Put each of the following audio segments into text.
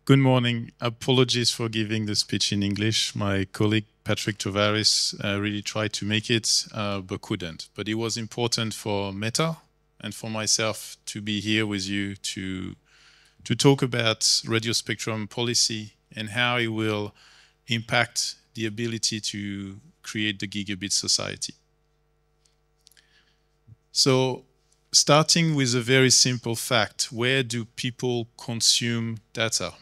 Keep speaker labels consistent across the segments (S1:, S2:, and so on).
S1: Good morning. Apologies for giving the speech in English. My colleague Patrick Tovaris really tried to make it, but couldn't. But it was important for Meta and for myself to be here with you to talk about radio spectrum policy and how it will impact the ability to create the gigabit society. So, starting with a very simple fact, where do people consume data?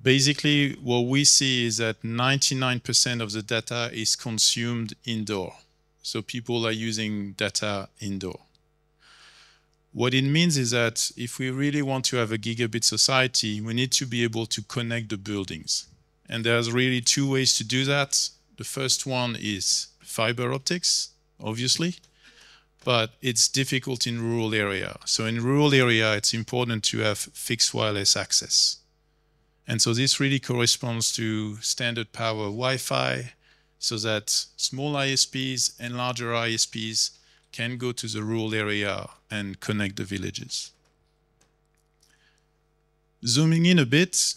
S1: Basically, what we see is that 99% of the data is consumed indoor. So people are using data indoor. What it means is that if we really want to have a gigabit society, we need to be able to connect the buildings. And there's really two ways to do that. The first one is fiber optics, obviously, but it's difficult in rural area. So in rural area, it's important to have fixed wireless access. And so this really corresponds to standard power Wi-Fi, so that small ISPs and larger ISPs can go to the rural area and connect the villages. Zooming in a bit,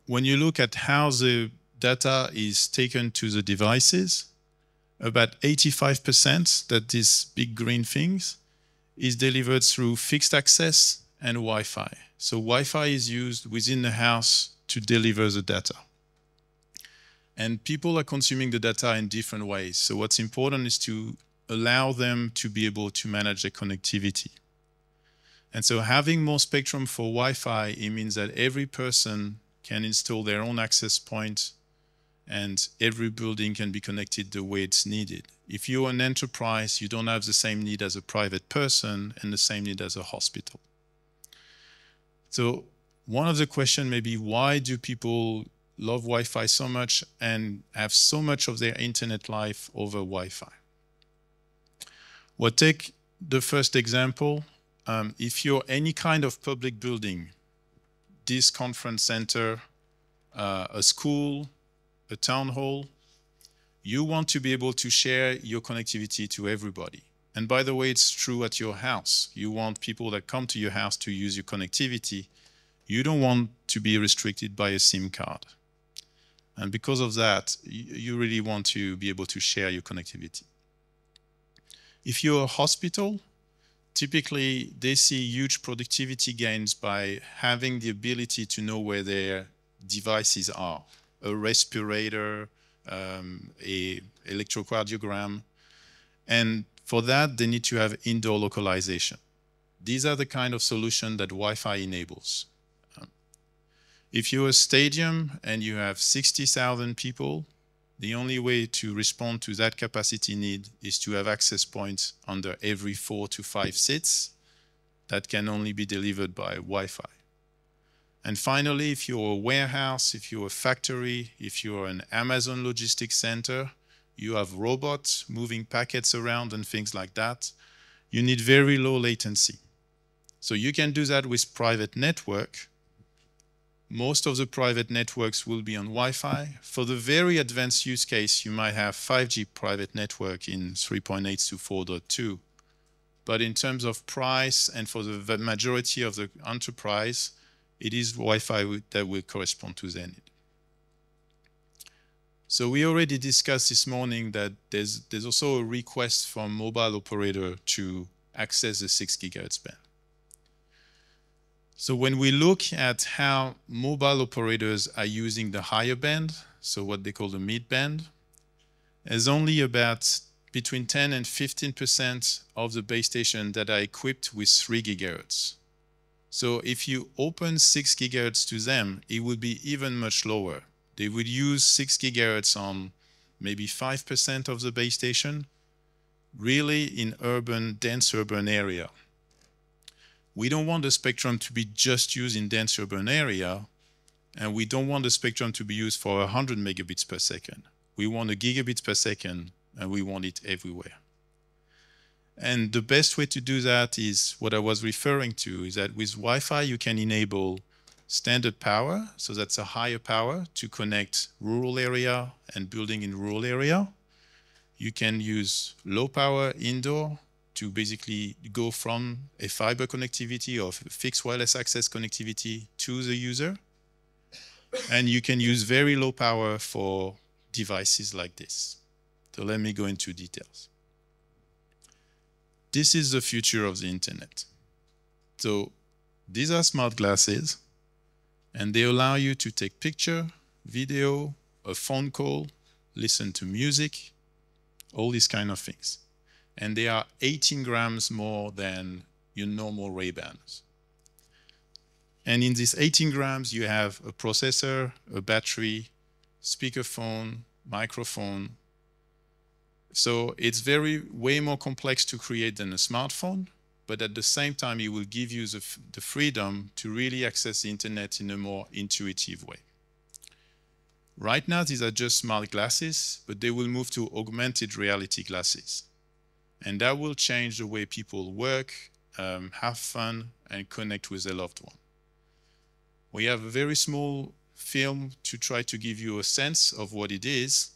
S1: when you look at how the data is taken to the devices, about 85%, that these big green things, is delivered through fixed access and Wi-Fi. So Wi-Fi is used within the house to deliver the data. And people are consuming the data in different ways. So what's important is to allow them to be able to manage their connectivity. And so having more spectrum for Wi-Fi, it means that every person can install their own access point and every building can be connected the way it's needed. If you're an enterprise, you don't have the same need as a private person and the same need as a hospital. So one of the questions may be, why do people love Wi-Fi so much and have so much of their internet life over Wi-Fi? Well, take the first example. If you're any kind of public building, this conference center, a school, a town hall, you want to be able to share your connectivity to everybody. And by the way, it's true at your house. You want people that come to your house to use your connectivity. You don't want to be restricted by a SIM card. And because of that, you really want to be able to share your connectivity. If you're a hospital, typically they see huge productivity gains by having the ability to know where their devices are. A respirator, a electrocardiogram. And for that, they need to have indoor localization. These are the kind of solution that Wi-Fi enables. If you're a stadium and you have 60,000 people, the only way to respond to that capacity need is to have access points under every 4 to 5 seats that can only be delivered by Wi-Fi. And finally, if you're a warehouse, if you're a factory, if you're an Amazon logistics center, you have robots moving packets around and things like that, you need very low latency. So you can do that with private network. Most of the private networks will be on Wi-Fi. For the very advanced use case, you might have 5G private network in 3.8 to 4.2. But in terms of price and for the majority of the enterprise, it is Wi-Fi that will correspond to their need. So we already discussed this morning that there's also a request from mobile operator to access the 6 gigahertz band. So when we look at how mobile operators are using the higher band, so what they call the mid band, there's only about between 10 and 15% of the base stations that are equipped with 3 gigahertz. So if you open 6 gigahertz to them, it would be even much lower. They would use 6 gigahertz on maybe 5% of the base station, really in urban, dense urban area. We don't want the spectrum to be just used in dense urban area, and we don't want the spectrum to be used for 100 megabits per second. We want a gigabit per second, and we want it everywhere. And the best way to do that is what I was referring to, is that with Wi-Fi you can enable standard power, so that's a higher power to connect rural area and building in rural area. You can use low power indoor to basically go from a fiber connectivity or fixed wireless access connectivity to the user. And you can use very low power for devices like this. So let me go into details. This is the future of the internet. So these are smart glasses, and they allow you to take picture, video, a phone call, listen to music, all these kind of things. And they are 18 grams more than your normal Ray-Bans. And in these 18 grams, you have a processor, a battery, speakerphone, microphone. So it's way more complex to create than a smartphone, but at the same time, it will give you the freedom to really access the internet in a more intuitive way. Right now, these are just smart glasses, but they will move to augmented reality glasses. And that will change the way people work, have fun, and connect with their loved one. We have a very small film to try to give you a sense of what it is.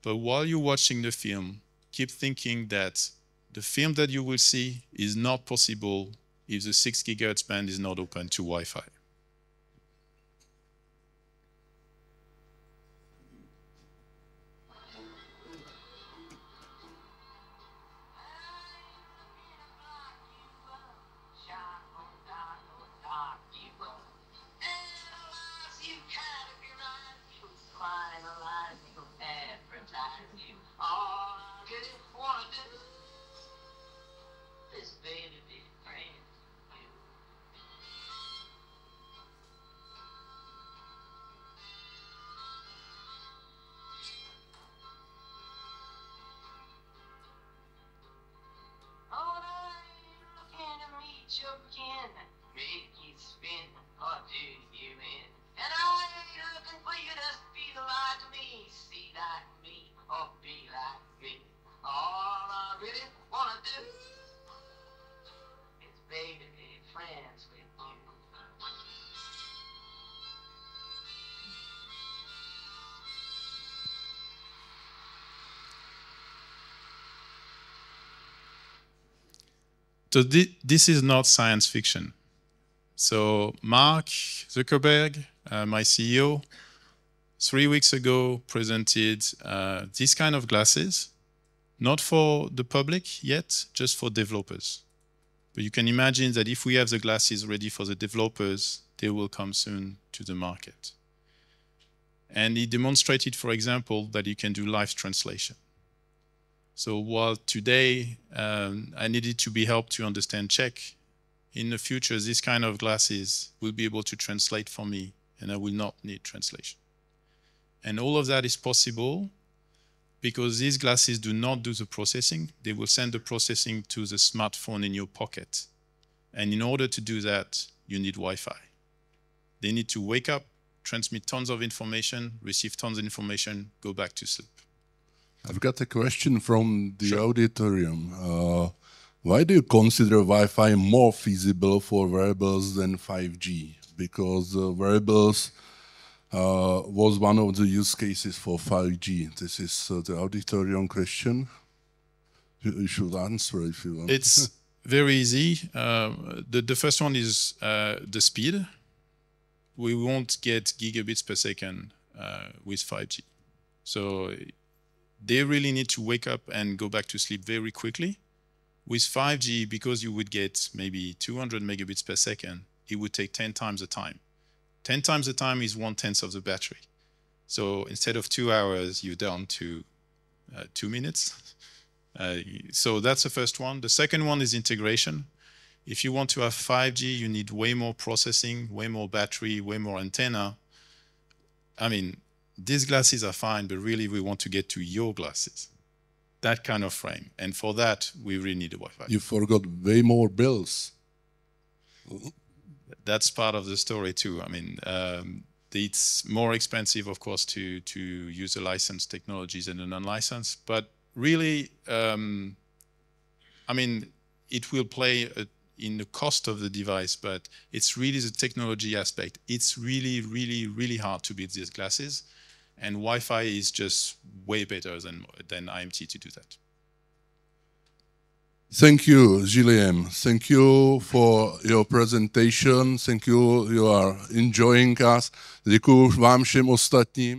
S1: But while you're watching the film, keep thinking that the film that you will see is not possible if the 6 GHz band is not open to Wi-Fi.
S2: Make you spin, or do you in? And I ain't looking for you to feel like me, see like me, or be like me. All I really wanna do is baby be friends with you.
S1: So this is not science fiction. So Mark Zuckerberg, my CEO, 3 weeks ago presented this kind of glasses, not for the public yet, just for developers. But you can imagine that if we have the glasses ready for the developers, they will come soon to the market. And he demonstrated, for example, that you can do live translation. So while today I needed to be helped to understand Czech, in the future, this kind of glasses will be able to translate for me, and I will not need translation. And all of that is possible because these glasses do not do the processing. They will send the processing to the smartphone in your pocket. And in order to do that, you need Wi-Fi. They need to wake up, transmit tons of information, receive tons of information, go back to sleep.
S3: I've got a question from the auditorium. Why do you consider Wi-Fi more feasible for wearables than 5G? Because wearables was one of the use cases for 5G. This is the auditorium question. You should answer if you want.
S1: It's very easy. The first one is the speed. We won't get gigabits per second with 5G. So they really need to wake up and go back to sleep very quickly. With 5G, because you would get maybe 200 megabits per second, it would take 10 times the time. 10 times the time is 1/10 of the battery. So instead of 2 hours, you're down to 2 minutes. So that's the first one. The second one is integration. If you want to have 5G, you need way more processing, way more battery, way more antenna. I mean, these glasses are fine, but really we want to get to your glasses. That kind of frame. And for that, we really need a Wi-Fi.
S3: You forgot way more bills.
S1: That's part of the story too. I mean, it's more expensive, of course, to use the licensed technologies than the non-licensed. But really, I mean, it will play in the cost of the device, but it's really the technology aspect. It's really, really, really hard to beat these glasses. And Wi-Fi is just way better than IMT to do that.
S3: Thank you, Julien. Thank you for your presentation. Thank you, you are enjoying us. Děkuji vám všem ostatním.